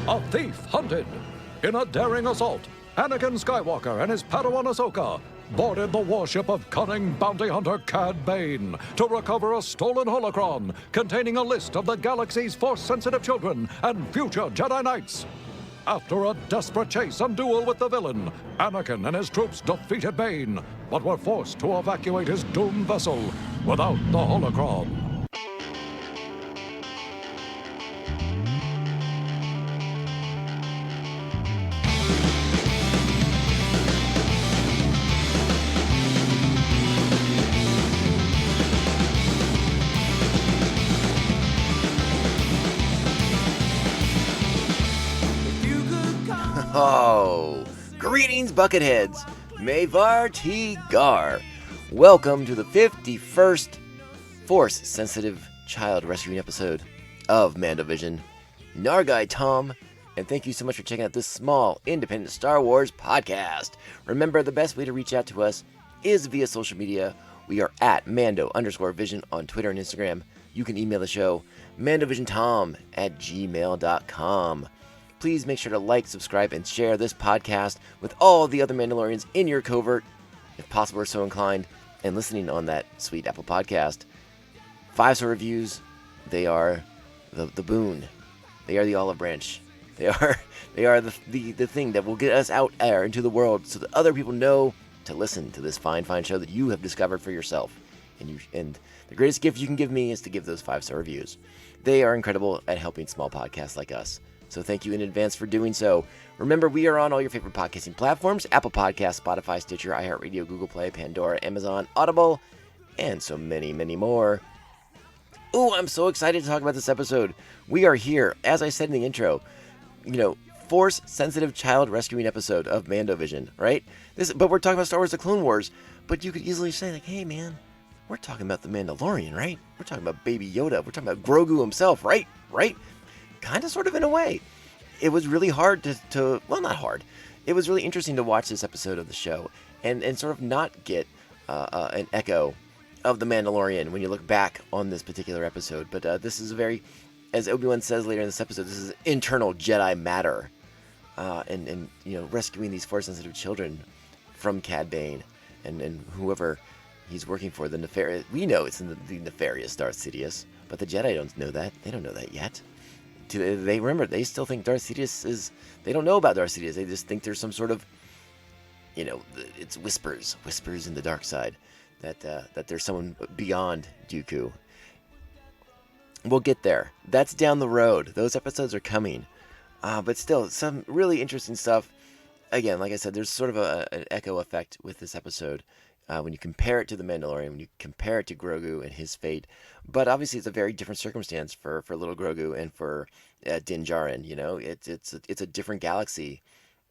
A thief hunted. In a daring assault, Anakin Skywalker and his Padawan Ahsoka boarded the warship of cunning bounty hunter Cad Bane to recover a stolen holocron containing a list of the galaxy's Force-sensitive children and future Jedi Knights. After a desperate chase and duel with the villain, Anakin and his troops defeated Bane, but were forced to evacuate his doomed vessel without the holocron. Oh, greetings, Bucketheads. Mevar Gar. Welcome to the 51st Force-sensitive child rescuing episode of Mandovision. Nargai Tom, and thank you so much for checking out this small, independent Star Wars podcast. Remember, the best way to reach out to us is via social media. We are at Mando_Vision on Twitter and Instagram. You can email the show, mandovisiontom@gmail.com. Please make sure to like, subscribe, and share this podcast with all the other Mandalorians in your covert, if possible or so inclined, and listening on that sweet Apple podcast. 5-star reviews, they are the boon. They are the olive branch. They are the thing that will get us out there into the world so that other people know to listen to this fine show that you have discovered for yourself. And the greatest gift you can give me is to give those 5-star reviews. They are incredible at helping small podcasts like us. So thank you in advance for doing so. Remember, we are on all your favorite podcasting platforms: Apple Podcasts, Spotify, Stitcher, iHeartRadio, Google Play, Pandora, Amazon, Audible, and so many, many more. Ooh, I'm so excited to talk about this episode. We are here, as I said in the intro, Force-sensitive child rescuing episode of Mandovision, right? But we're talking about Star Wars: The Clone Wars, but you could easily say, like, hey, man, we're talking about the Mandalorian, right? We're talking about Baby Yoda. We're talking about Grogu himself, right? Kind of, sort of, in a way. It was really hard well, not hard. It was really interesting to watch this episode of the show and sort of not get an echo of The Mandalorian when you look back on this particular episode. But this is a very, as Obi-Wan says later in this episode, this is internal Jedi matter. And rescuing these Force-sensitive children from Cad Bane and whoever he's working for, the nefarious. We know it's the nefarious Darth Sidious, but the Jedi don't know that. They don't know that yet. They still think Darth Sidious is. They don't know about Darth Sidious. They just think there's some sort of, it's whispers in the dark side, that there's someone beyond Dooku. We'll get there. That's down the road. Those episodes are coming, but still, some really interesting stuff. Again, like I said, there's sort of an echo effect with this episode. When you compare it to The Mandalorian, when you compare it to Grogu and his fate. But obviously it's a very different circumstance for little Grogu and for Din Djarin, It's a different galaxy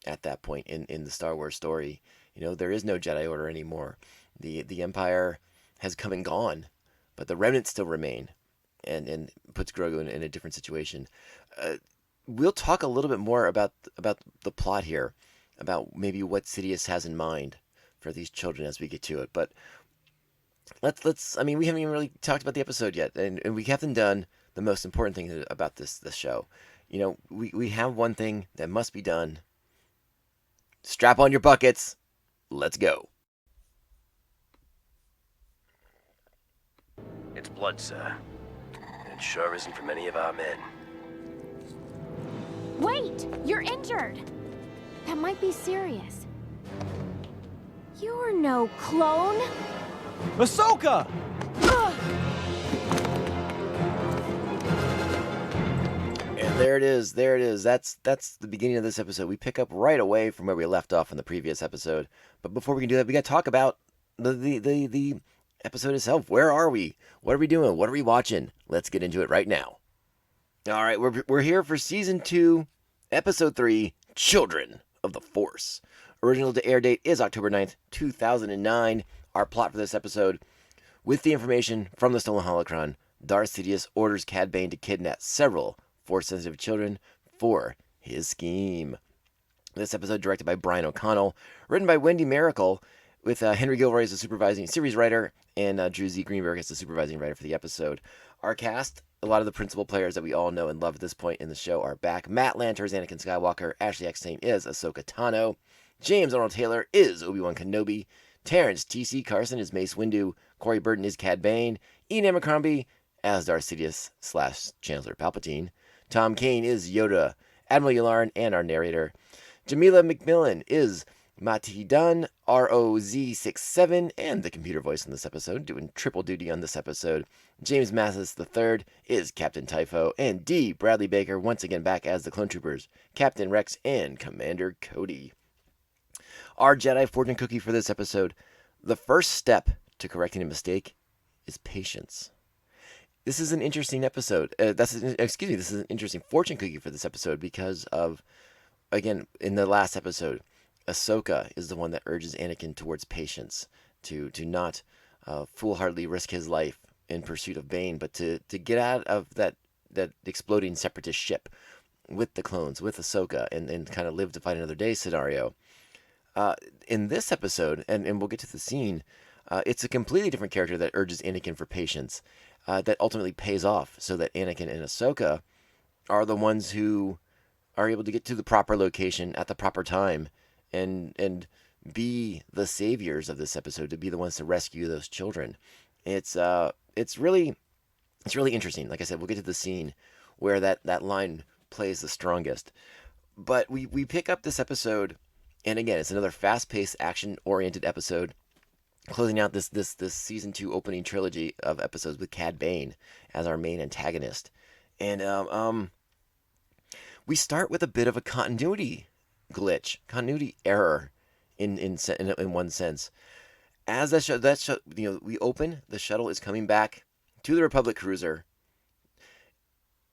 at that point in the Star Wars story. There is no Jedi Order anymore. The Empire has come and gone, but the remnants still remain and puts Grogu in a different situation. We'll talk a little bit more about the plot here, about maybe what Sidious has in mind for these children as we get to it. But let's we haven't even really talked about the episode yet, and we haven't done the most important thing about this show. We have one thing that must be done. Strap on your buckets. Let's go. It's blood, sir. And it sure isn't from any of our men. Wait! You're injured! That might be serious. You're no clone! Ahsoka! And there it is. That's the beginning of this episode. We pick up right away from where we left off in the previous episode. But before we can do that, we got to talk about the episode itself. Where are we? What are we doing? What are we watching? Let's get into it right now. All right, we're here for Season 2, Episode 3, Children of the Force. Original to air date is October 9th, 2009. Our plot for this episode: with the information from the stolen holocron, Darth Sidious orders Cad Bane to kidnap several Force-sensitive children for his scheme. This episode directed by Brian O'Connell, written by Wendy Miracle, with Henry Gilroy as the supervising series writer and Drew Z. Greenberg as the supervising writer for the episode. Our cast: A lot of the principal players that we all know and love at this point in the show are back. Matt Lanter is Anakin Skywalker. Ashley Eckstein is Ahsoka Tano. James Arnold Taylor is Obi-Wan Kenobi. Terrence T.C. Carson is Mace Windu. Corey Burton is Cad Bane. Ian Abercrombie as Darth Sidious / Chancellor Palpatine. Tom Kane is Yoda, Admiral Yularen, and our narrator. Jamila McMillan is Mati Dunn, ROZ67, and the computer voice in this episode, doing triple duty on this episode. James Mathis III is Captain Typho, and D. Bradley Baker once again back as the Clone Troopers, Captain Rex, and Commander Cody. Our Jedi fortune cookie for this episode: the first step to correcting a mistake is patience. This is an interesting episode. This is an interesting fortune cookie for this episode because of, again, in the last episode, Ahsoka is the one that urges Anakin towards patience, to not foolhardily risk his life in pursuit of Bane, but to get out of that exploding separatist ship with the clones, with Ahsoka, and kind of live to fight another day scenario. In this episode, and we'll get to the scene, it's a completely different character that urges Anakin for patience, that ultimately pays off, so that Anakin and Ahsoka are the ones who are able to get to the proper location at the proper time and be the saviors of this episode, to be the ones to rescue those children. It's really interesting. Like I said, we'll get to the scene where that line plays the strongest. But we pick up this episode, and again, it's another fast-paced, action-oriented episode, closing out this season 2 opening trilogy of episodes with Cad Bane as our main antagonist. And we start with a bit of a continuity error in one sense. As we open, the shuttle is coming back to the Republic cruiser,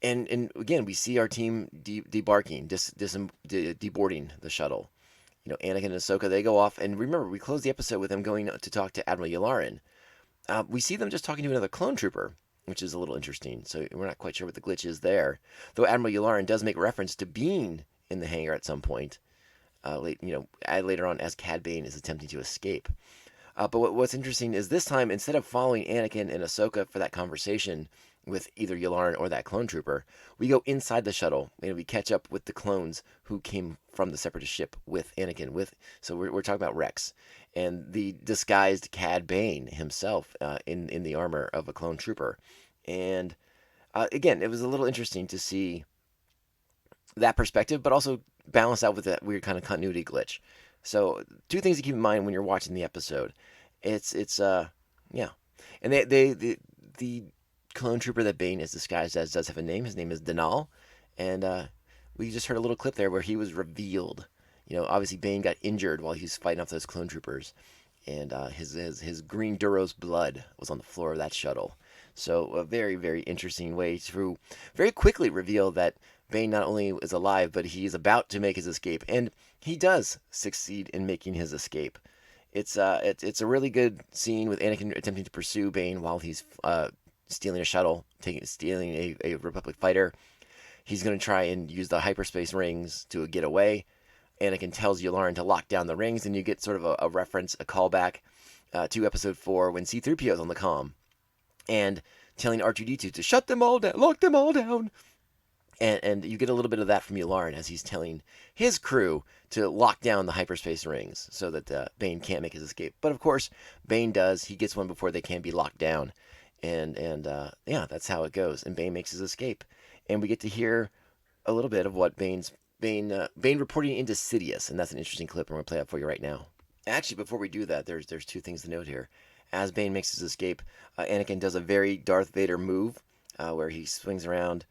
and again we see our team deboarding the shuttle. Anakin and Ahsoka, they go off, and remember, we close the episode with them going to talk to Admiral Yularen. We see them just talking to another clone trooper, which is a little interesting, so we're not quite sure what the glitch is there. Though Admiral Yularen does make reference to being in the hangar at some point, later on as Cad Bane is attempting to escape. But what's interesting is this time, instead of following Anakin and Ahsoka for that conversation with either Yularen or that clone trooper, we go inside the shuttle and we catch up with the clones who came from the separatist ship with Anakin. So we're talking about Rex and the disguised Cad Bane himself in the armor of a clone trooper. And again, it was a little interesting to see that perspective, but also balance out with that weird kind of continuity glitch. So 2 things to keep in mind when you're watching the episode. And the clone trooper that Bane is disguised as does have a name. His name is Denal, and we just heard a little clip there where he was revealed. Obviously Bane got injured while he was fighting off those clone troopers, and his green Duros blood was on the floor of that shuttle. So a very, very interesting way to very quickly reveal that Bane not only is alive, but he is about to make his escape, and he does succeed in making his escape. It's a really good scene with Anakin attempting to pursue Bane while he's stealing a shuttle, stealing a Republic fighter. He's going to try and use the hyperspace rings to get away. Anakin tells Yularen to lock down the rings, and you get sort of a reference, a callback to Episode 4 when C-3PO is on the comm and telling R2-D2 to shut them all down, lock them all down. And you get a little bit of that from Yularen as he's telling his crew to lock down the hyperspace rings so that Bane can't make his escape. But of course, Bane does. He gets one before they can be locked down. And that's how it goes. And Bane makes his escape. And we get to hear a little bit of what Bane reporting into Sidious. And that's an interesting clip. I'm going to play that for you right now. Actually, before we do that, there's 2 things to note here. As Bane makes his escape, Anakin does a very Darth Vader move where he swings around,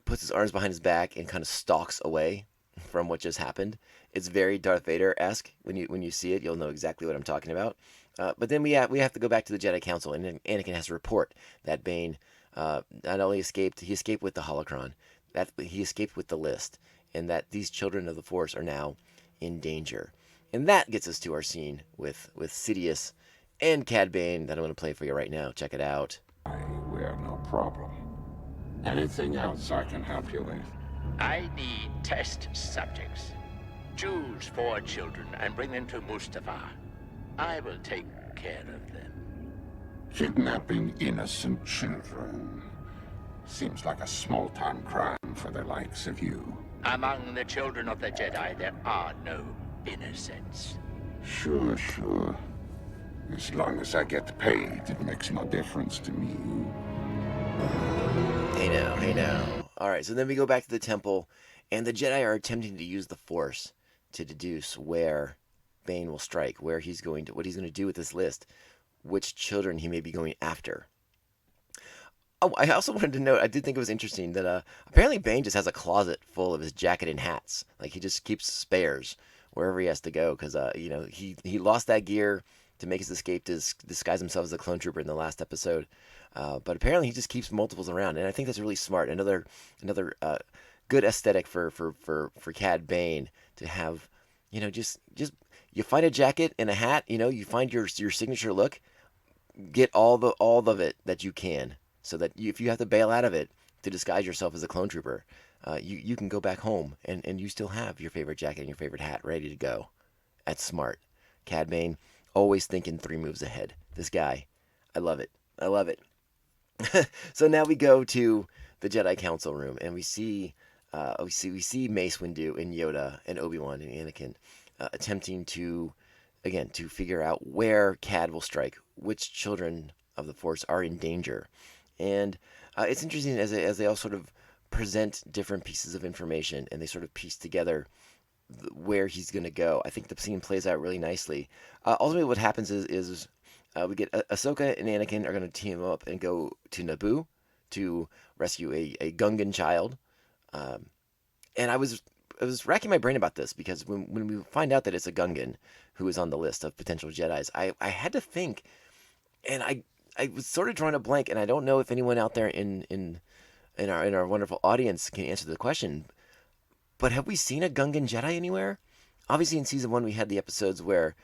puts his arms behind his back, and kind of stalks away from what just happened. It's very Darth Vader-esque. When you see it, you'll know exactly what I'm talking about. But then we have to go back to the Jedi Council, and then Anakin has to report that Bane not only escaped, he escaped with the holocron, that he escaped with the list, and that these children of the Force are now in danger. And that gets us to our scene with Sidious and Cad Bane that I'm going to play for you right now. Check it out. We're no problem. Anything else I can help you with? I need test subjects. Choose 4 children and bring them to Mustafar. I will take care of them. Kidnapping innocent children. Seems like a small-time crime for the likes of you. Among the children of the Jedi, there are no innocents. Sure, sure. As long as I get paid, it makes no difference to me. Hey now, hey now. Alright, so then we go back to the temple, and the Jedi are attempting to use the Force to deduce where Bane will strike, where he's going to, what he's going to do with this list, which children he may be going after. Oh, I also wanted to note, I did think it was interesting that apparently Bane just has a closet full of his jacket and hats. Like, he just keeps spares wherever he has to go, because, he lost that gear to make his escape to disguise himself as a clone trooper in the last episode. But apparently he just keeps multiples around, and I think that's really smart. Another good aesthetic for Cad Bane to have, just you find a jacket and a hat, you find your signature look, get all of it that you can, so that if you have to bail out of it to disguise yourself as a clone trooper, you can go back home and you still have your favorite jacket and your favorite hat ready to go. That's smart. Cad Bane, always thinking 3 moves ahead. This guy, I love it. I love it. So now we go to the Jedi Council room, and we see Mace Windu and Yoda and Obi-Wan and Anakin attempting to figure out where Cad will strike, which children of the Force are in danger. And it's interesting as they all sort of present different pieces of information, and they sort of piece together where he's going to go. I think the scene plays out really nicely. Ultimately, what happens is we get Ahsoka and Anakin are going to team up and go to Naboo to rescue a Gungan child. And I was racking my brain about this, because when we find out that it's a Gungan who is on the list of potential Jedis, I had to think, and I was sort of drawing a blank, and I don't know if anyone out there in our wonderful audience can answer the question. But have we seen a Gungan Jedi anywhere? Obviously, in season 1, we had the episodes where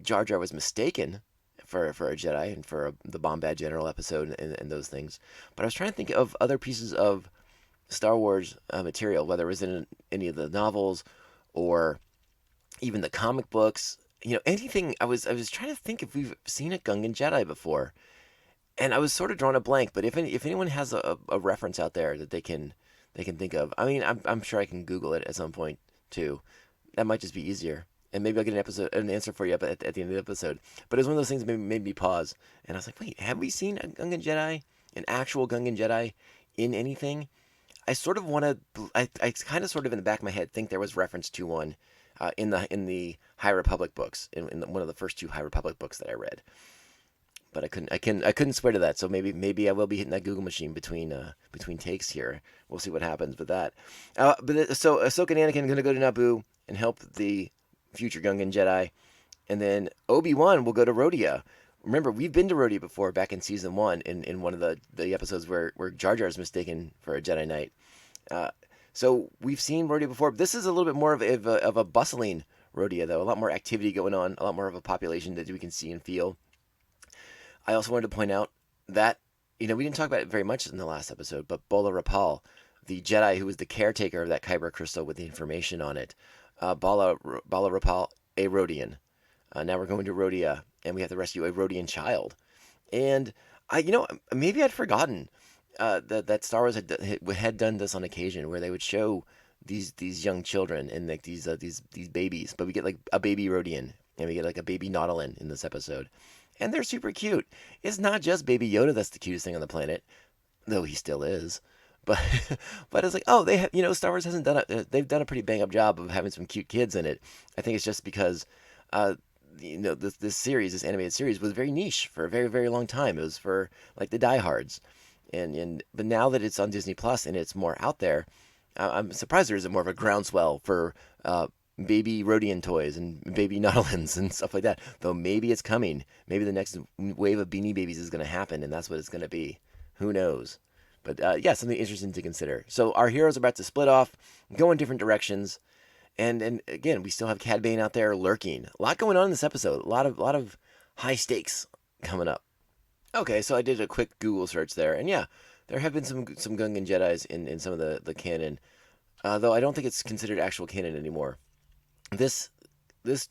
Jar Jar was mistaken for a Jedi, and for the Bombad General episode and those things. But I was trying to think of other pieces of Star Wars material, whether it was in any of the novels or even the comic books. Anything. I was trying to think if we've seen a Gungan Jedi before, and I was sort of drawing a blank. But if anyone has a reference out there that they can think of, I mean, I'm sure I can Google it at some point too. That might just be easier, and maybe I'll get an answer for you at the end of the episode. But it was one of those things that made me pause, and I was like, wait, have we seen a Gungan Jedi, an actual Gungan Jedi, in anything? I sort of want to. I kind of sort of in the back of my head think there was reference to one in the High Republic books, in one of the first 2 High Republic books that I read. But I couldn't swear to that. So maybe I will be hitting that Google machine between takes here. We'll see what happens with that. So Ahsoka and Anakin are going to go to Naboo and help the future Gungan Jedi, and then Obi-Wan will go to Rhodia. Remember, we've been to Rhodia before, back in season 1, in one of the episodes where Jar Jar is mistaken for a Jedi Knight. So we've seen Rhodia before. This is a little bit more of a bustling Rhodia, though. A lot more activity going on, a lot more of a population that we can see and feel. I also wanted to point out that, we didn't talk about it very much in the last episode, but Bola Rapal, the Jedi who was the caretaker of that Kyber crystal with the information on it, Bola Rapal, a Rhodian. Now we're going to Rhodia, and we have to rescue a Rhodian child. And maybe I'd forgotten that Star Wars had done this on occasion, where they would show these young children and like these babies, but we get like a baby Rhodian, and we get like a baby Nautolan in this episode, and they're super cute. It's not just Baby Yoda that's the cutest thing on the planet, though he still is. But it's like, oh, they have, Star Wars hasn't done they've done a pretty bang up job of having some cute kids in it. I think it's just because this animated series was very niche for a very, very long time. It was for like the diehards, but now that it's on Disney Plus and it's more out there, I'm surprised there isn't more of a groundswell for baby Rhodian toys and baby Nautolans and stuff like that. Though maybe it's coming. Maybe the next wave of Beanie Babies is going to happen, and that's what it's going to be. Who knows? But something interesting to consider. So our heroes are about to split off, go in different directions. And again, we still have Cad Bane out there lurking. A lot going on in this episode. A lot of high stakes coming up. Okay, so I did a quick Google search there, and yeah, there have been some Gungan Jedis in some of the canon, though I don't think it's considered actual canon anymore. This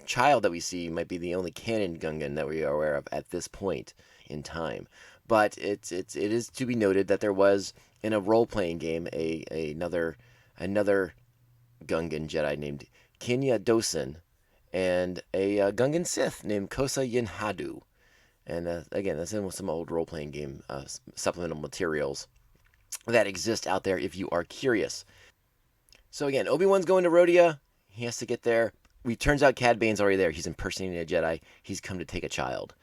child that we see might be the only canon Gungan that we are aware of at this point in time. But it is to be noted that there was in a role-playing game another Gungan Jedi named Kinya Dosen and a Gungan Sith named Kosa Yinhadu. And again, that's in some old role-playing game supplemental materials that exist out there if you are curious. So again, Obi-Wan's going to Rhodia. He has to get there. Turns out Cad Bane's already there. He's impersonating a Jedi. He's come to take a child.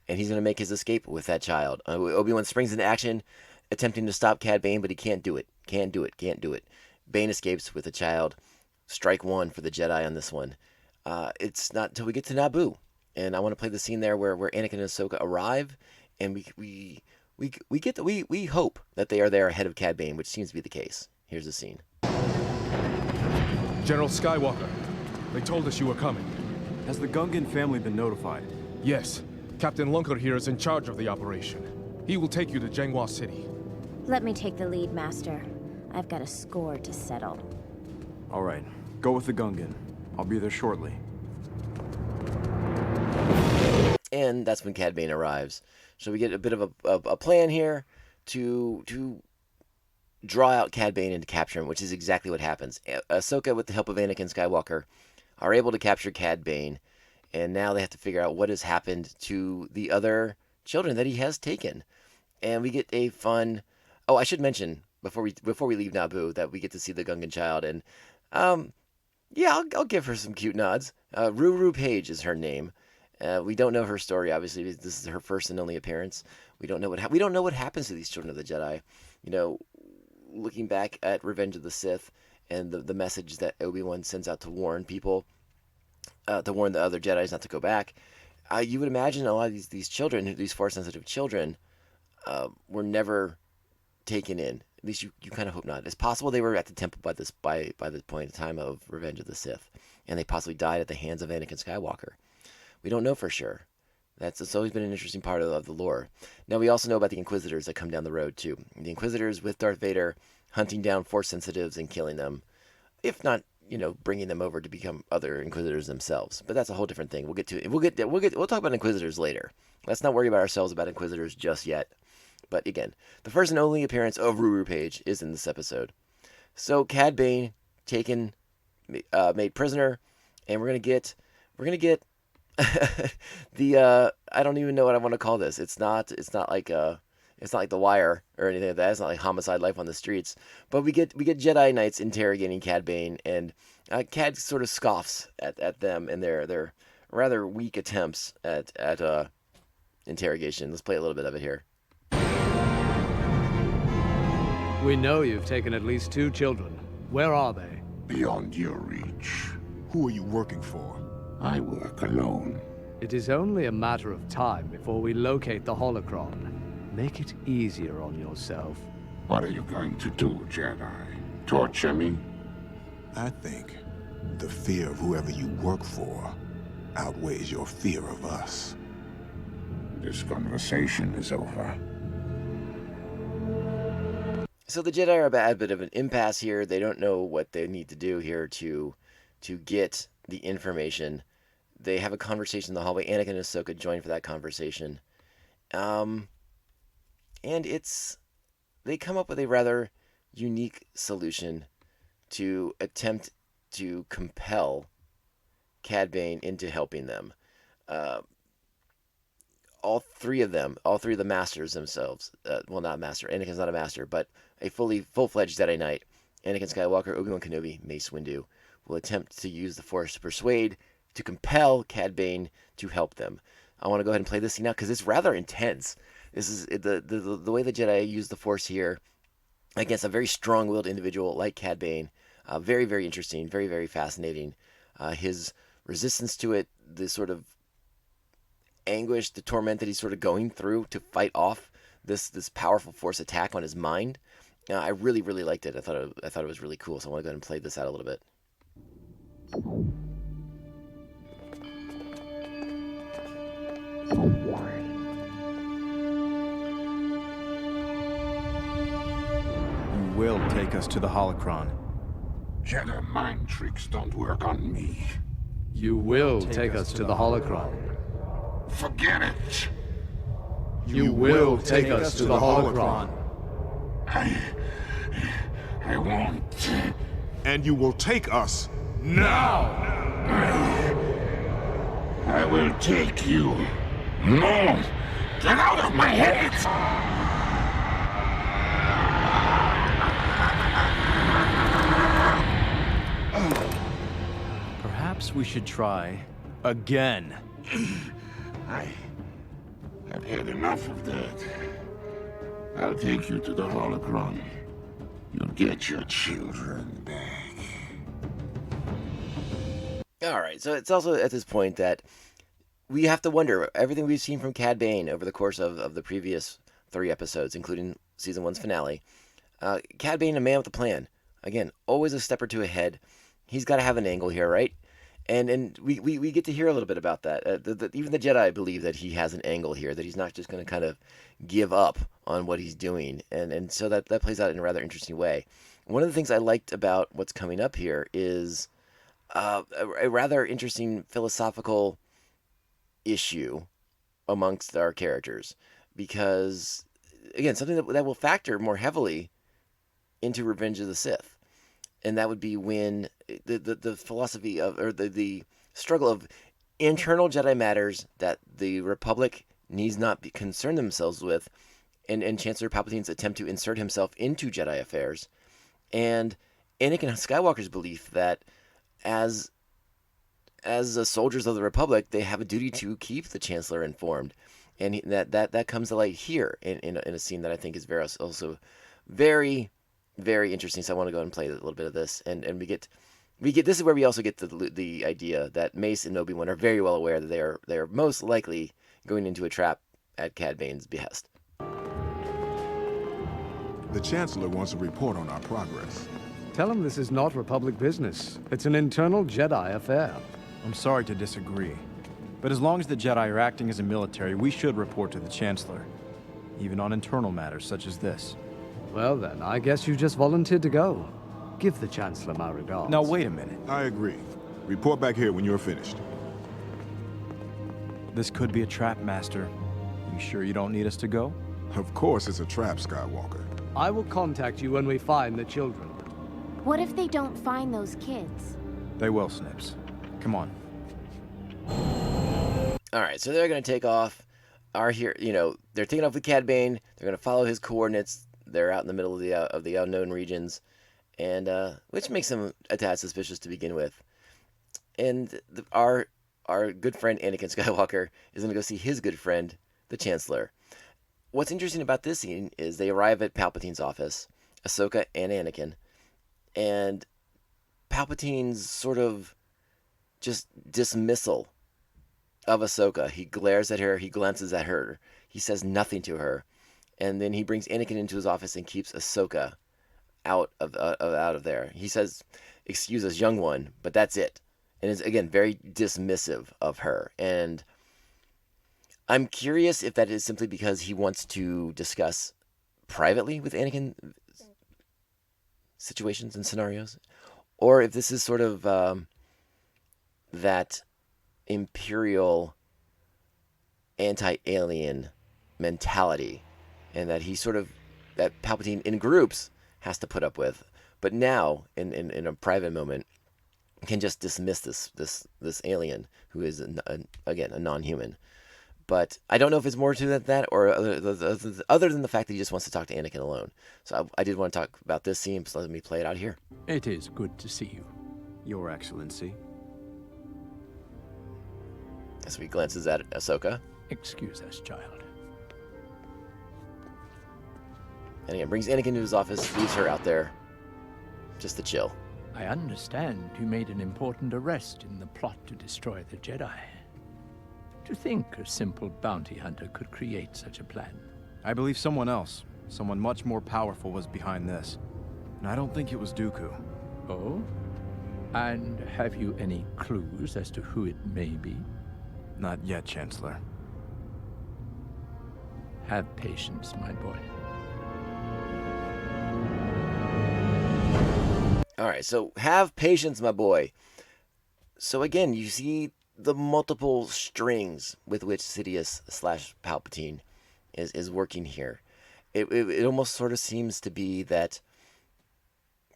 And he's going to make his escape with that child. Obi-Wan springs into action, attempting to stop Cad Bane, but he can't do it. Can't do it. Bane escapes with a child. Strike one for the Jedi on this one. It's not until we get to Naboo. And I want to play the scene there where Anakin and Ahsoka arrive. And we hope that they are there ahead of Cad Bane, which seems to be the case. Here's the scene. General Skywalker, they told us you were coming. Has the Gungan family been notified? Yes. Captain Lunker here is in charge of the operation. He will take you to Janghua City. Let me take the lead, Master. I've got a score to settle. All right. Go with the Gungan. I'll be there shortly. And that's when Cad Bane arrives. So we get a bit of a plan here to draw out Cad Bane and to capture him, which is exactly what happens. Ahsoka, with the help of Anakin Skywalker, are able to capture Cad Bane, and now they have to figure out what has happened to the other children that he has taken. And we get a fun... Oh, I should mention, before we leave Naboo, that we get to see the Gungan child, and yeah, I'll give her some cute nods. Ruru Page is her name. We don't know her story, obviously. This is her first and only appearance. We don't know what happens to these children of the Jedi. You know, looking back at Revenge of the Sith and the message that Obi-Wan sends out to warn people, to warn the other Jedis not to go back, you would imagine a lot of these children, these Force-sensitive children, were never taken in. At least you kind of hope not. It's possible they were at the temple by the point in time of Revenge of the Sith, and they possibly died at the hands of Anakin Skywalker. We don't know for sure. It's always been an interesting part of the lore. Now, we also know about the Inquisitors that come down the road, too. The Inquisitors with Darth Vader hunting down Force sensitives and killing them, if not, bringing them over to become other Inquisitors themselves. But that's a whole different thing. We'll talk about Inquisitors later. Let's not worry about ourselves about Inquisitors just yet. But again, the first and only appearance of Ruru Page is in this episode. So Cad Bane made prisoner, and we're gonna get the I don't even know what I want to call this. It's not like The Wire or anything like that. It's not like Homicide: Life on the Streets. But we get Jedi Knights interrogating Cad Bane, and Cad sort of scoffs at them and their rather weak attempts at interrogation. Let's play a little bit of it here. We know you've taken at least 2 children. Where are they? Beyond your reach. Who are you working for? I work alone. It is only a matter of time before we locate the holocron. Make it easier on yourself. What are you going to do, Jedi? Torture me? I think the fear of whoever you work for outweighs your fear of us. This conversation is over. So the Jedi are at a bit of an impasse here. They don't know what they need to do here to get the information. They have a conversation in the hallway. Anakin and Ahsoka join for that conversation. And they come up with a rather unique solution to attempt to compel Cad Bane into helping them. All three of the masters themselves, well, not master, Anakin's not a master, but a full-fledged Jedi Knight, Anakin Skywalker, Obi-Wan Kenobi, Mace Windu, will attempt to use the Force to compel Cad Bane to help them. I want to go ahead and play this scene now because it's rather intense. This is the way the Jedi use the Force here against a very strong-willed individual like Cad Bane. Very, very interesting, very, very fascinating. His resistance to it, the sort of anguish, the torment that he's sort of going through to fight off this powerful Force attack on his mind. I really, really liked it. I thought it was really cool. So I want to go ahead and play this out a little bit. You will take us to the holocron. Jedi mind tricks don't work on me. You will take us to the holocron. Forget it! You will take us to the holocron. I won't. And you will take us now! I will take you. No! Get out of my head! Perhaps we should try again. I've had enough of that. I'll take you to the holocron. You'll get your children back. Alright, so it's also at this point that we have to wonder, everything we've seen from Cad Bane over the course of the previous 3 episodes, including Season 1's finale, Cad Bane, a man with a plan. Again, always a step or two ahead. He's got to have an angle here, right? And we get to hear a little bit about that. Even the Jedi believe that he has an angle here, that he's not just going to kind of give up on what he's doing. And so that plays out in a rather interesting way. One of the things I liked about what's coming up here is a rather interesting philosophical issue amongst our characters. Because, again, something that will factor more heavily into Revenge of the Sith. And that would be when the philosophy of, or the struggle of internal Jedi matters that the Republic needs not be concerned themselves with, and Chancellor Palpatine's attempt to insert himself into Jedi affairs, and Anakin Skywalker's belief that as soldiers of the Republic, they have a duty to keep the Chancellor informed, and that comes to light here in a scene that I think is also very, very interesting. So I want to go ahead and play a little bit of this, and we get this is where we also get the idea that Mace and Obi-Wan are very well aware that they are most likely going into a trap at Cad Bane's behest. The Chancellor wants a report on our progress. Tell him this is not Republic business. It's an internal Jedi affair. I'm sorry to disagree, but as long as the Jedi are acting as a military, we should report to the Chancellor, even on internal matters such as this. Well then, I guess you just volunteered to go. Give the Chancellor my regards. Now wait a minute. I agree. Report back here when you're finished. This could be a trap, Master. You sure you don't need us to go? Of course it's a trap, Skywalker. I will contact you when we find the children. What if they don't find those kids? They will, Snips. Come on. Alright, so they're going to take off. They're taking off with Cad Bane. They're going to follow his coordinates. They're out in the middle of the unknown regions, and which makes them a tad suspicious to begin with. And our good friend Anakin Skywalker is going to go see his good friend, the Chancellor. What's interesting about this scene is they arrive at Palpatine's office, Ahsoka and Anakin, and Palpatine's sort of just dismissal of Ahsoka. He glares at her, he glances at her, he says nothing to her. And then he brings Anakin into his office and keeps Ahsoka out of there. He says, "Excuse us, young one," but that's it. And is again very dismissive of her. And I'm curious if that is simply because he wants to discuss privately with Anakin situations and scenarios, or if this is sort of that imperial anti-alien mentality. And that that Palpatine in groups has to put up with, but now in a private moment can just dismiss this alien who is again a non-human. But I don't know if it's more to that or other than the fact that he just wants to talk to Anakin alone. So I did want to talk about this scene, so let me play it out here. It is good to see you, Your Excellency. As he glances at Ahsoka. Excuse us, child. And again, brings Anakin to his office, leaves her out there, just to chill. I understand you made an important arrest in the plot to destroy the Jedi. To think a simple bounty hunter could create such a plan. I believe someone else, someone much more powerful, was behind this. And I don't think it was Dooku. Oh? And have you any clues as to who it may be? Not yet, Chancellor. Have patience, my boy. Alright, so have patience, my boy. So again, you see the multiple strings with which Sidious / Palpatine is working here. It almost sort of seems to be that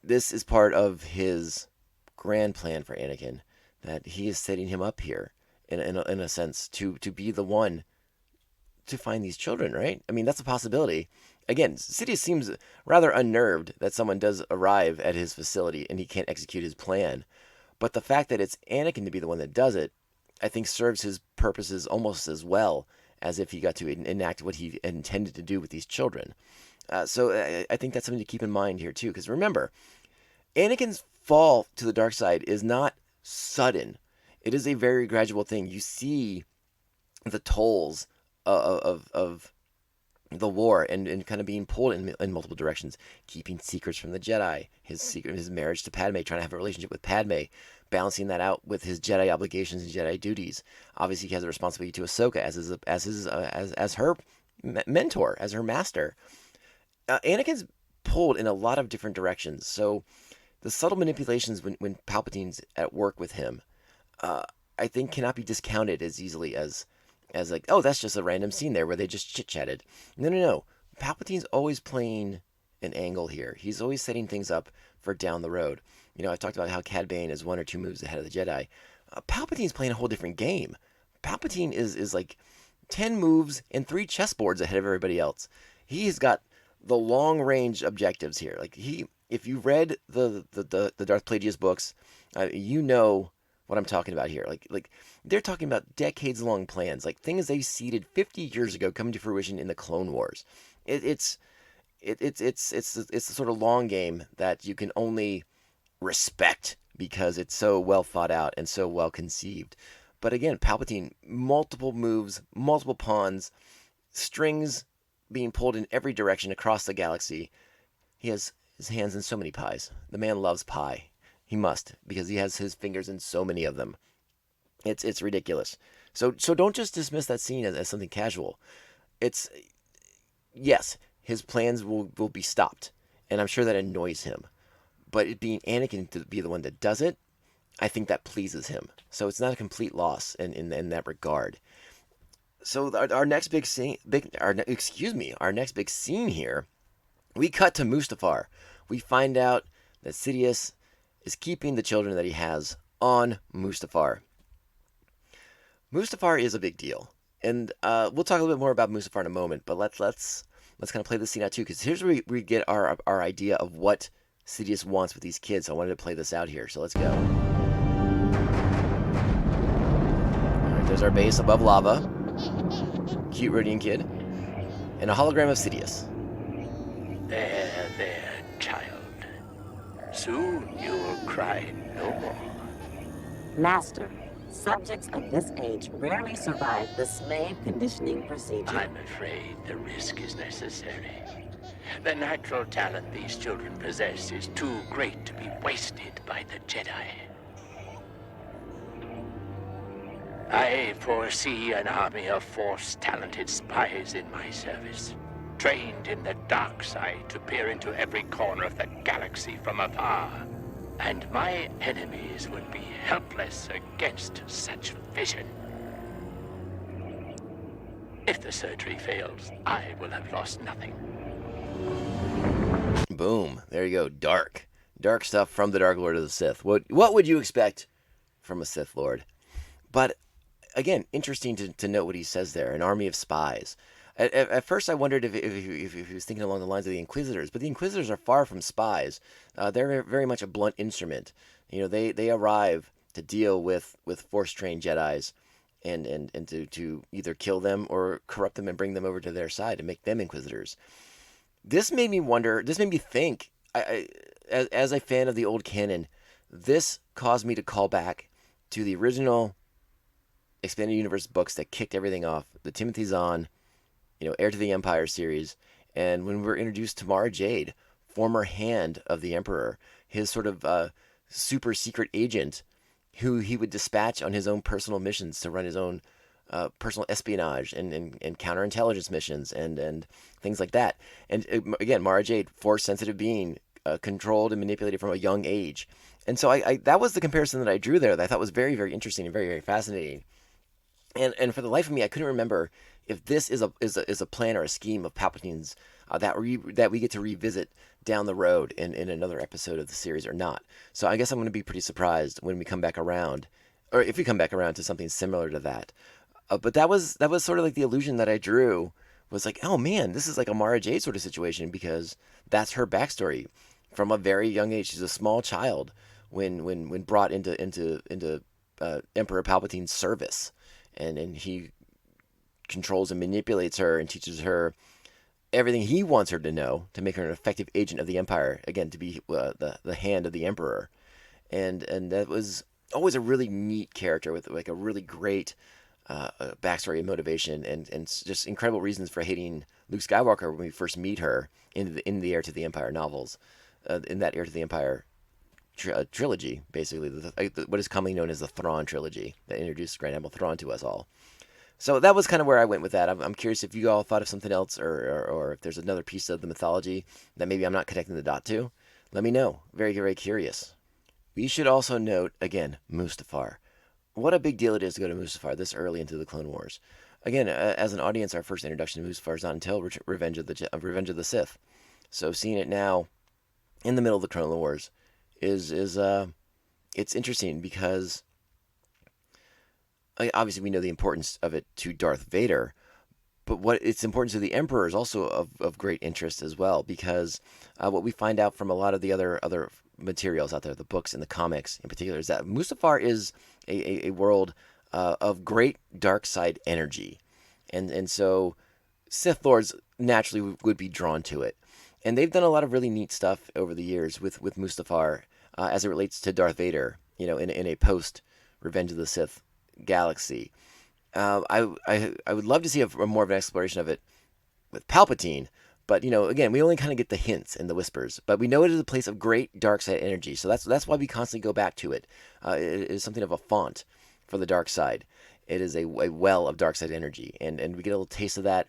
this is part of his grand plan for Anakin, that he is setting him up here in a sense to be the one to find these children, right? I mean, that's a possibility. Again, Sidious seems rather unnerved that someone does arrive at his facility and he can't execute his plan. But the fact that it's Anakin to be the one that does it, I think serves his purposes almost as well as if he got to enact what he intended to do with these children. So I think that's something to keep in mind here too, because remember, Anakin's fall to the dark side is not sudden. It is a very gradual thing. You see the tolls of the war and kind of being pulled in multiple directions, keeping secrets from the Jedi, his marriage to Padme, trying to have a relationship with Padme, balancing that out with his Jedi obligations and Jedi duties. Obviously, he has a responsibility to Ahsoka as her mentor, as her master. Anakin's pulled in a lot of different directions, so the subtle manipulations when Palpatine's at work with him, I think cannot be discounted as easily as like, oh, that's just a random scene there where they just chit-chatted. No. Palpatine's always playing an angle here. He's always setting things up for down the road. I've talked about how Cad Bane is 1 or 2 moves ahead of the Jedi. Palpatine's playing a whole different game. Palpatine is like 10 moves and 3 chessboards ahead of everybody else. He's got the long-range objectives here. Like, if you read the Darth Plagueis books, you know what I'm talking about here. Like they're talking about decades-long plans, like things they seeded 50 years ago coming to fruition in the Clone Wars. It's the sort of long game that you can only respect because it's so well thought out and so well conceived. But again, Palpatine, multiple moves, multiple pawns, strings being pulled in every direction across the galaxy. He has his hands in so many pies. The man loves pie. He must, because he has his fingers in so many of them. It's ridiculous. So don't just dismiss that scene as something casual. Yes, his plans will be stopped, and I'm sure that annoys him. But it being Anakin to be the one that does it, I think that pleases him. So it's not a complete loss in that regard. So our next big scene, our next big scene here, we cut to Mustafar. We find out that Sidious is keeping the children that he has on Mustafar. Mustafar is a big deal, and we'll talk a little bit more about Mustafar in a moment. But let's kind of play this scene out too, because here's where we get our idea of what Sidious wants with these kids. So I wanted to play this out here. So let's go. All right, there's our base above lava. Cute Rhodian kid, and a hologram of Sidious. There, child. Soon you'll cry no more. Master, subjects of this age rarely survive the slave conditioning procedure. I'm afraid the risk is necessary. The natural talent these children possess is too great to be wasted by the Jedi. I foresee an army of Force-talented spies in my service, trained in the dark side to peer into every corner of the galaxy from afar. And my enemies would be helpless against such vision. If the surgery fails, I will have lost nothing. Boom. There you go. Dark stuff from the Dark Lord of the Sith. What would you expect from a Sith Lord? But again, interesting to note what he says there. An army of spies. At first, I wondered if he was thinking along the lines of the Inquisitors, but the Inquisitors are far from spies. They're very much a blunt instrument. They arrive to deal with Force-trained Jedis and to either kill them or corrupt them and bring them over to their side and make them Inquisitors. This made me wonder. This made me think. As a fan of the old canon, this caused me to call back to the original Expanded Universe books that kicked everything off. The Timothy Zahn, Heir to the Empire series, and when we were introduced to Mara Jade, former hand of the Emperor, his sort of super secret agent who he would dispatch on his own personal missions to run his own personal espionage and counterintelligence missions and things like that. And again, Mara Jade, Force-sensitive being, controlled and manipulated from a young age. And so I that was the comparison that I drew there that I thought was very, very interesting and very, very fascinating. And for the life of me, I couldn't remember if this is a plan or a scheme of Palpatine's that we get to revisit down the road in another episode of the series or not. So I guess I'm going to be pretty surprised when we come back around, or if we come back around to something similar to that. But that was sort of like the illusion that I drew, was like, oh man, this is like a Mara Jade sort of situation, because that's her backstory from a very young age. She's a small child when brought into Emperor Palpatine's service, and he controls and manipulates her and teaches her everything he wants her to know to make her an effective agent of the Empire, again, to be the hand of the Emperor. And that was always a really neat character with like a really great backstory and motivation, and just incredible reasons for hating Luke Skywalker when we first meet her in the Heir to the Empire novels, in that Heir to the Empire trilogy, basically, what is commonly known as the Thrawn trilogy that introduced Grand Admiral Thrawn to us all. So that was kind of where I went with that. I'm curious if you all thought of something else, or if there's another piece of the mythology that maybe I'm not connecting the dot to. Let me know. Very, very curious. We should also note, again, Mustafar. What a big deal it is to go to Mustafar this early into the Clone Wars. Again, as an audience, our first introduction to Mustafar is not until Revenge of the Sith. So seeing it now in the middle of the Clone Wars is it's interesting, because obviously we know the importance of it to Darth Vader, but what its importance to the Emperor is also of great interest as well, because what we find out from a lot of the other materials out there, the books and the comics in particular, is that Mustafar is a world of great dark side energy, and so Sith Lords naturally would be drawn to it, and they've done a lot of really neat stuff over the years with Mustafar as it relates to Darth Vader, in a post Revenge of the Sith galaxy. I would love to see more of an exploration of it with Palpatine, but again, we only kind of get the hints and the whispers. But we know it is a place of great dark side energy, so that's why we constantly go back to it. It is something of a font for the dark side. It is a well of dark side energy, and we get a little taste of that.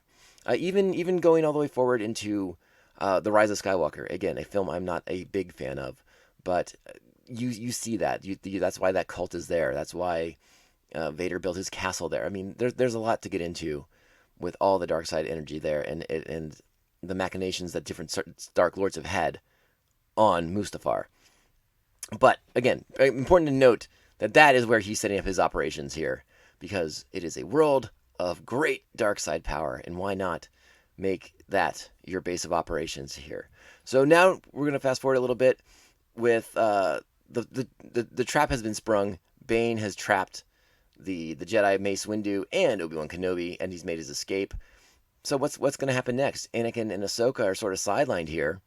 Even going all the way forward into The Rise of Skywalker. Again, a film I'm not a big fan of, but you see that. That's why that cult is there. That's why Vader built his castle there. I mean, there's a lot to get into with all the dark side energy there, and the machinations that different Dark Lords have had on Mustafar. But again, important to note that is where he's setting up his operations here, because it is a world of great dark side power, and why not make that your base of operations here? So now we're gonna fast forward a little bit with the trap has been sprung. Bane has trapped the Jedi Mace Windu and Obi-Wan Kenobi, and he's made his escape. So what's going to happen next? Anakin and Ahsoka are sort of sidelined here,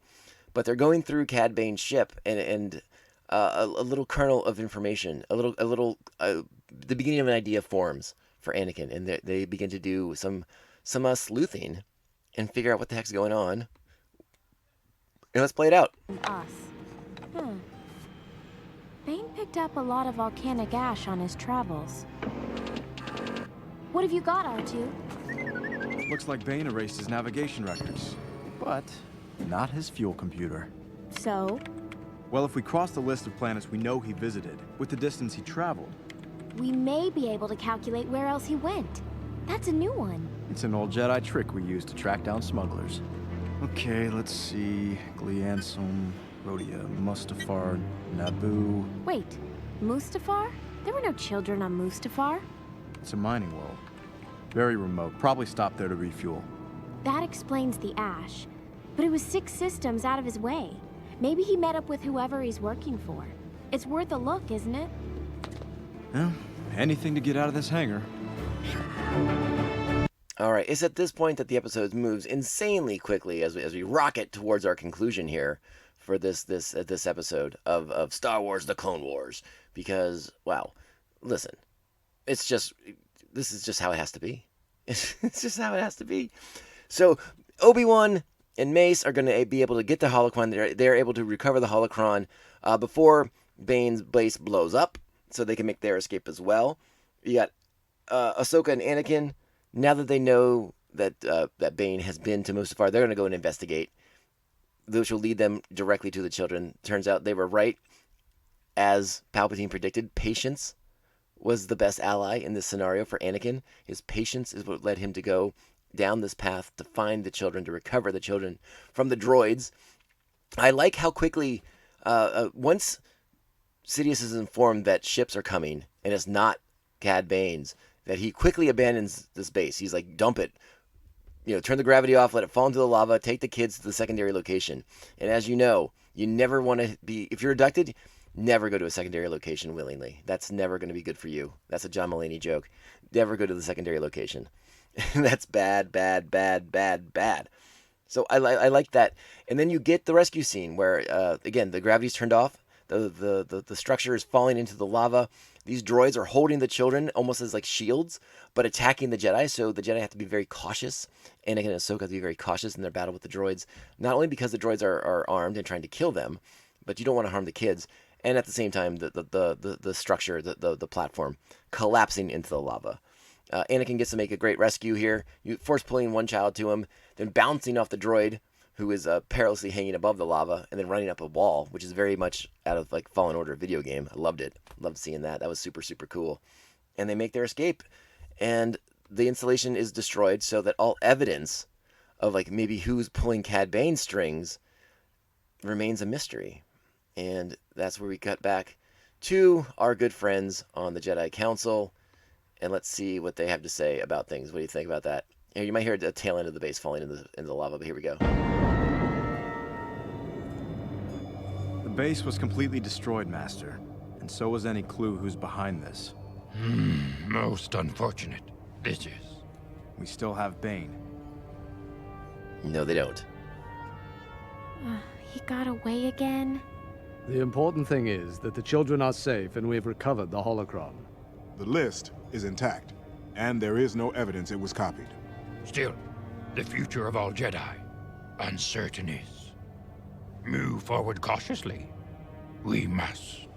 but they're going through Cad Bane's ship, and a little kernel of information, the beginning of an idea forms for Anakin, and they begin to do some sleuthing and figure out what the heck's going on. And let's play it out. Us. Bane picked up a lot of volcanic ash on his travels. What have you got, R2? Looks like Bane erased his navigation records, but not his fuel computer. So? Well, if we cross the list of planets we know he visited, with the distance he traveled, we may be able to calculate where else he went. That's a new one. It's an old Jedi trick we use to track down smugglers. Okay, let's see. Gliansum, Rhodia, Mustafar, Naboo. Wait, Mustafar? There were no children on Mustafar. It's a mining world. Very remote. Probably stopped there to refuel. That explains the ash. But it was 6 systems out of his way. Maybe he met up with whoever he's working for. It's worth a look, isn't it? Yeah, anything to get out of this hangar. All right, it's at this point that the episode moves insanely quickly as we rocket towards our conclusion here for this episode of Star Wars: The Clone Wars. Because, wow, listen, this is just how it has to be. It's just how it has to be. So Obi-Wan and Mace are going to be able to get the holocron. They're able to recover the holocron before Bane's base blows up, so they can make their escape as well. You got Ahsoka and Anakin. Now that they know that Bane has been to Mustafar, they're going to go and investigate, which will lead them directly to the children. Turns out they were right, as Palpatine predicted. Patience was the best ally in this scenario for Anakin. His patience is what led him to go down this path to find the children, to recover the children from the droids. I like how quickly, once Sidious is informed that ships are coming and it's not Cad Bane's, that he quickly abandons this base. He's like, dump it. Turn the gravity off, let it fall into the lava, take the kids to the secondary location. And as you know, you never want to be, if you're abducted, never go to a secondary location willingly. That's never going to be good for you. That's a John Mulaney joke. Never go to the secondary location. That's bad, bad, bad, bad, bad. So I like that. And then you get the rescue scene where, again, the gravity's turned off. The structure is falling into the lava. These droids are holding the children almost as like shields, but attacking the Jedi. So the Jedi have to be very cautious. Anakin and Ahsoka have to be very cautious in their battle with the droids. Not only because the droids are armed and trying to kill them, but you don't want to harm the kids. And at the same time, the structure, the platform, collapsing into the lava. Anakin gets to make a great rescue here. You force pulling one child to him, then bouncing off the droid, who is perilously hanging above the lava, and then running up a wall, which is very much out of like Fallen Order video game. I loved it. Loved seeing that. That was super, super cool. And they make their escape, and the installation is destroyed so that all evidence of like maybe who's pulling Cad Bane's strings remains a mystery. And that's where we cut back to our good friends on the Jedi Council. And let's see what they have to say about things. What do you think about that? Here, you might hear the tail end of the base falling into the lava, but here we go. The base was completely destroyed, Master. And so was any clue who's behind this. Most unfortunate. This is. We still have Bane. No, they don't. He got away again? The important thing is that the children are safe and we've recovered the holocron. The list is intact, and there is no evidence it was copied. Still, the future of all Jedi, uncertain is. Move forward cautiously. We must.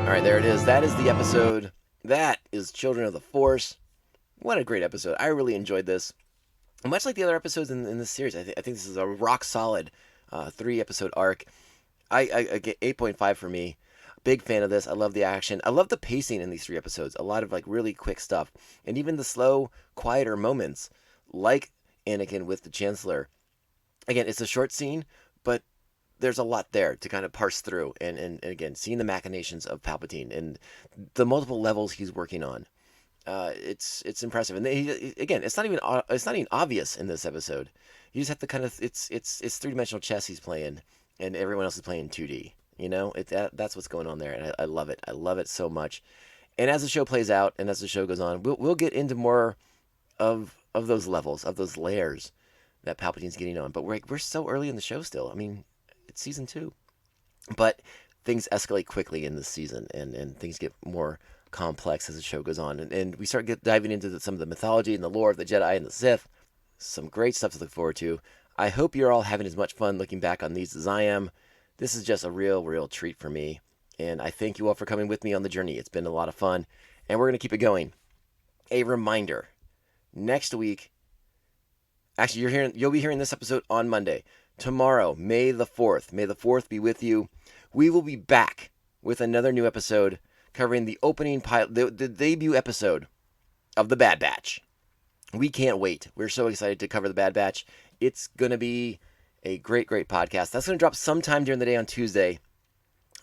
All right, there it is. That is the episode. That is Children of the Force. What a great episode. I really enjoyed this. Much like the other episodes in this series, I think this is a rock-solid 3-episode arc. I get 8.5 for me. Big fan of this. I love the action. I love the pacing in these 3 episodes. A lot of like really quick stuff. And even the slow, quieter moments, like Anakin with the Chancellor. Again, it's a short scene, but there's a lot there to kind of parse through. And again, seeing the machinations of Palpatine and the multiple levels he's working on. It's impressive. And again, it's not even obvious in this episode. You just have to kind of, it's 3-dimensional chess he's playing, and everyone else is playing 2D. You know, that's what's going on there, and I love it. I love it so much. And as the show plays out, and as the show goes on, we'll get into more of those levels, of those layers that Palpatine's getting on. But we're so early in the show still. I mean, it's season 2, but things escalate quickly in this season, and things get more complex as the show goes on, and we start diving into some of the mythology and the lore of the Jedi and the Sith. Some great stuff to look forward to. I hope you're all having as much fun looking back on these as I am. This is just a real treat for me, and I thank you all for coming with me on the journey. It's been a lot of fun, and we're going to keep it going. A reminder, next week, actually you'll be hearing this episode on Monday. Tomorrow, May the 4th. May the 4th be with you. We will be back with another new episode covering the opening pilot, the debut episode of The Bad Batch. We can't wait. We're so excited to cover The Bad Batch. It's going to be a great podcast. That's going to drop sometime during the day on Tuesday.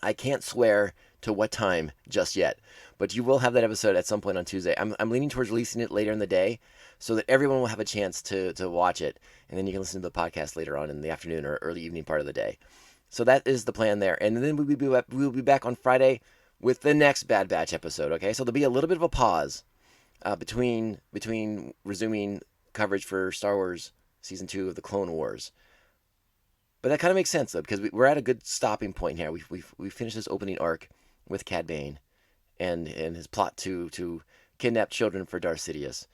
I can't swear to what time just yet, but you will have that episode at some point on Tuesday. I'm leaning towards releasing it later in the day so that everyone will have a chance to watch it, and then you can listen to the podcast later on in the afternoon or early evening part of the day. So that is the plan there. And then we'll be back on Friday with the next Bad Batch episode, okay? So there'll be a little bit of a pause between resuming coverage for Star Wars Season 2 of the Clone Wars. But that kind of makes sense, though, because we're at a good stopping point here. We've finished this opening arc with Cad Bane and his plot to kidnap children for Darth Sidious.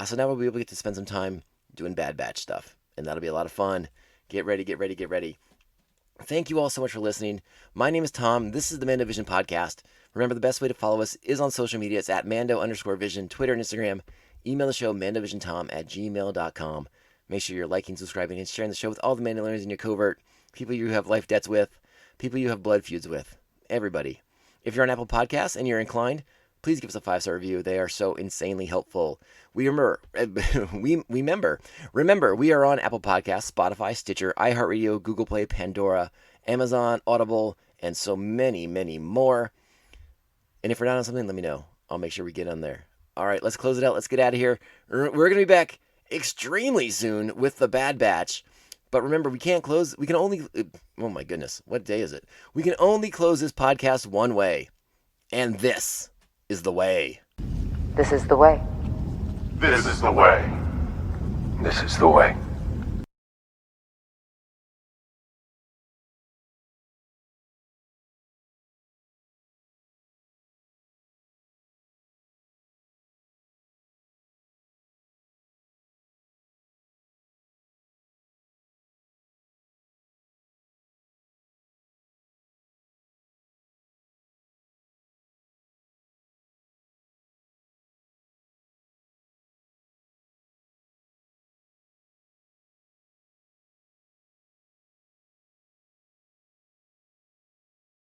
So now we'll be able to get to spend some time doing Bad Batch stuff, and that'll be a lot of fun. Get ready. Thank you all so much for listening. My name is Tom. This is the Mandovision Podcast. Remember, the best way to follow us is on social media. It's at Mando_Vision, Twitter and Instagram. Email the show, mandovisiontom@gmail.com. Make sure you're liking, subscribing, and sharing the show with all the Mandalorians in your covert, people you have life debts with, people you have blood feuds with, everybody. If you're on Apple Podcasts and you're inclined, please give us a 5-star review. They are so insanely helpful. Remember, we are on Apple Podcasts, Spotify, Stitcher, iHeartRadio, Google Play, Pandora, Amazon, Audible, and so many, many more. And if we're not on something, let me know. I'll make sure we get on there. All right, let's close it out. Let's get out of here. We're going to be back extremely soon with the Bad Batch. But remember, we can't close. We can only. Oh my goodness, what day is it? We can only close this podcast one way. And this is the way. This is the way. This is the way. This is the way.